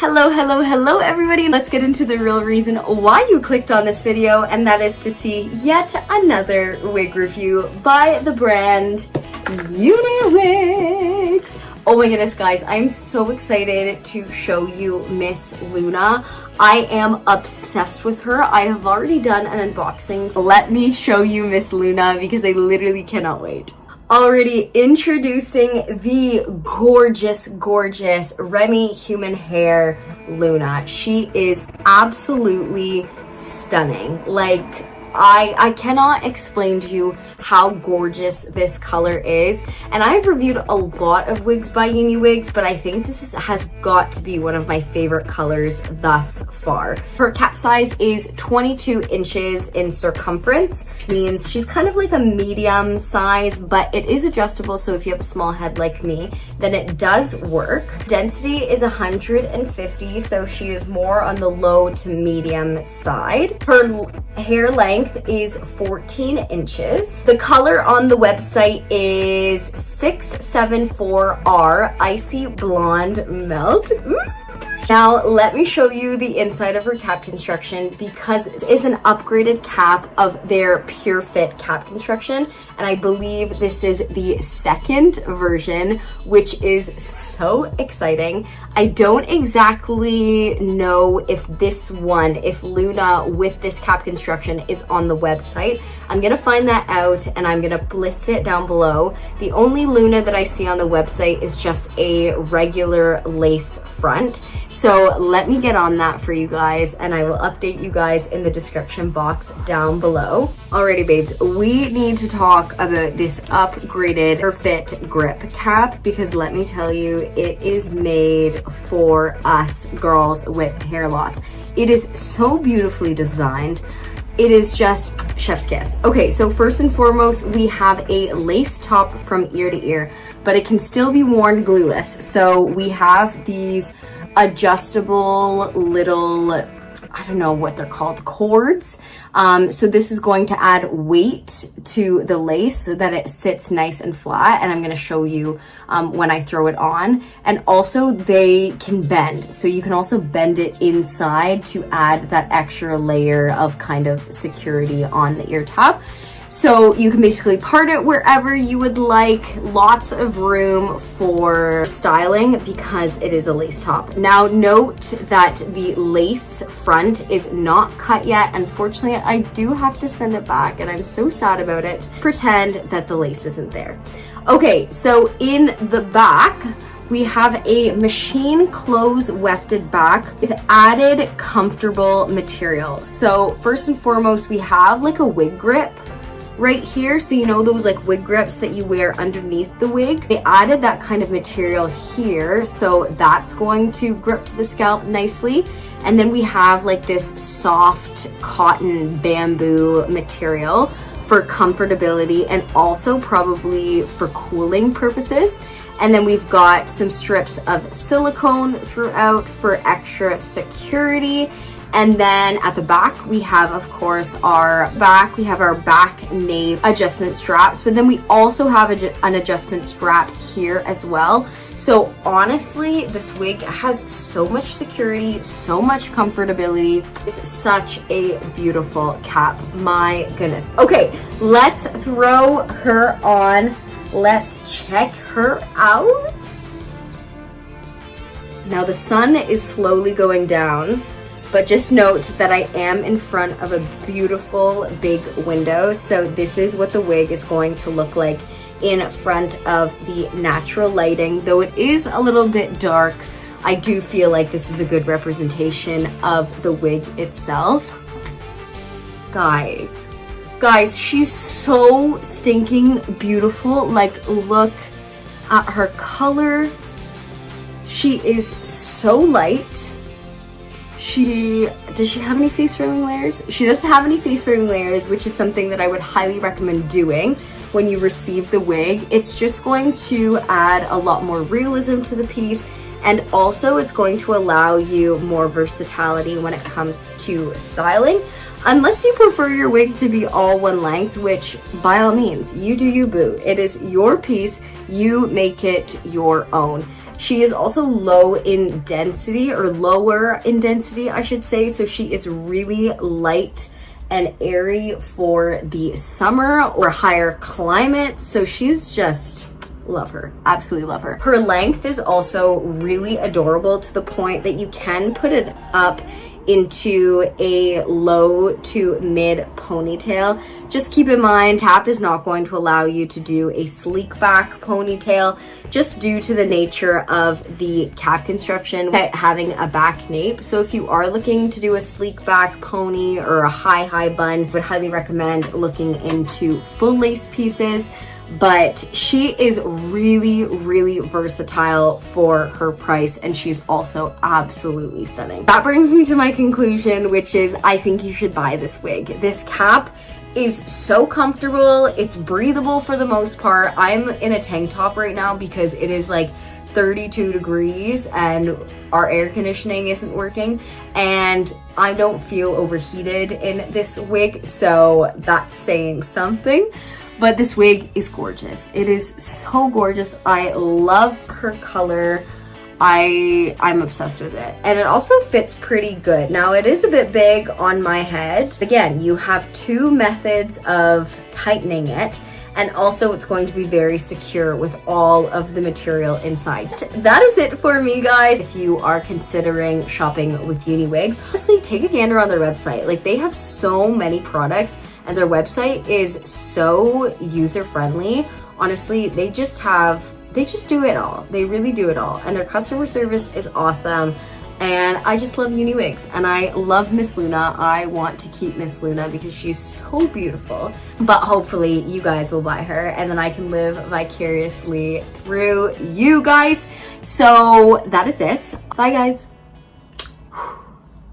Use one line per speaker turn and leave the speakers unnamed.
Hello everybody. Let's get into the real reason why you clicked on this video, and that is to see yet another wig review by the brand UniWigs. Oh my goodness guys, I'm so excited to show you Miss Luna. I am obsessed with her. I have already done an unboxing. So let me show you Miss Luna because I literally cannot wait. Already introducing the gorgeous Remy human hair Luna. She is absolutely stunning. Like, I cannot explain to you how gorgeous this color is, and I've reviewed a lot of wigs by UniWigs, but I think this has got to be one of my favorite colors thus far. Her cap size is 22 inches in circumference, means she's kind of like a medium size, but it is adjustable, so if you have a small head like me, then it does work. Density is 150, so she is more on the low to medium side. Her hair length is 14 inches. The color on the website is 674R Icy Blonde Melt. Ooh. Now let me show you the inside of her cap construction, because it is an upgraded cap of their Pure Fit cap construction, and I believe this is the second version, which is so exciting. I don't exactly know if if Luna with this cap construction is on the website. I'm gonna find that out and I'm gonna list it down below. The only Luna that I see on the website is just a regular lace front. So let me get on that for you guys, and I will update you guys in the description box down below. Alrighty babes, we need to talk about this upgraded Pure Fit grip cap, because let me tell you, it is made for us girls with hair loss. It is so beautifully designed. It is just chef's kiss. Okay, so first and foremost, we have a lace top from ear to ear, but it can still be worn glueless. So we have these adjustable little, I don't know what they're called, cords. So this is going to add weight to the lace so that it sits nice and flat, and I'm going to show you when I throw it on. And also they can bend, so you can also bend it inside to add that extra layer of kind of security on the ear top. So you can basically part it wherever you would like. Lots of room for styling because it is a lace top. Now note that the lace front is not cut yet. Unfortunately, I do have to send it back, and I'm so sad about it. Pretend that the lace isn't there. Okay, so in the back, we have a machine close wefted back with added comfortable material. So first and foremost, we have like a wig grip right here, so you know those like wig grips that you wear underneath the wig. They added that kind of material here, so that's going to grip to the scalp nicely. And then we have like this soft cotton bamboo material for comfortability and also probably for cooling purposes. And then we've got some strips of silicone throughout for extra security. And then at the back, we have, of course, our back nape adjustment straps, but then we also have an adjustment strap here as well. So honestly, this wig has so much security, so much comfortability. It's such a beautiful cap, my goodness. Okay, let's throw her on. Let's check her out. Now the sun is slowly going down, but just note that I am in front of a beautiful big window, so this is what the wig is going to look like in front of the natural lighting. Though it is a little bit dark, I do feel like this is a good representation of the wig itself. Guys, she's so stinking beautiful. Like, look at her color. She is so light. Does she have any face framing layers? She doesn't have any face framing layers, which is something that I would highly recommend doing when you receive the wig. It's just going to add a lot more realism to the piece, and also it's going to allow you more versatility when it comes to styling. Unless you prefer your wig to be all one length, which by all means, you do you boo. It is your piece, you make it your own. She is also low in density, or lower in density, I should say. So she is really light and airy for the summer or higher climates. So she's just, love her, absolutely love her. Her length is also really adorable, to the point that you can put it up into a low to mid ponytail. Just keep in mind, cap is not going to allow you to do a sleek back ponytail, just due to the nature of the cap construction having a back nape. So if you are looking to do a sleek back pony or a high bun, I would highly recommend looking into full lace pieces. But she is really versatile for her price, and she's also absolutely stunning. That brings me to my conclusion, which is I think you should buy this wig. This cap is so comfortable. It's breathable for the most part. I'm in a tank top right now because it is like 32 degrees and our air conditioning isn't working, and I don't feel overheated in this wig, so that's saying something. But this wig is gorgeous. It is so gorgeous. I love her color. I'm obsessed with it. And it also fits pretty good. Now, it is a bit big on my head. Again, you have two methods of tightening it, and also it's going to be very secure with all of the material inside. That is it for me, guys. If you are considering shopping with UniWigs, honestly, take a gander on their website. Like, they have so many products, and their website is so user-friendly. Honestly, they just do it all. They really do it all. And their customer service is awesome. And I just love UniWigs, and I love Miss Luna. I want to keep Miss Luna because she's so beautiful. But hopefully you guys will buy her, and then I can live vicariously through you guys. So that is it. Bye, guys.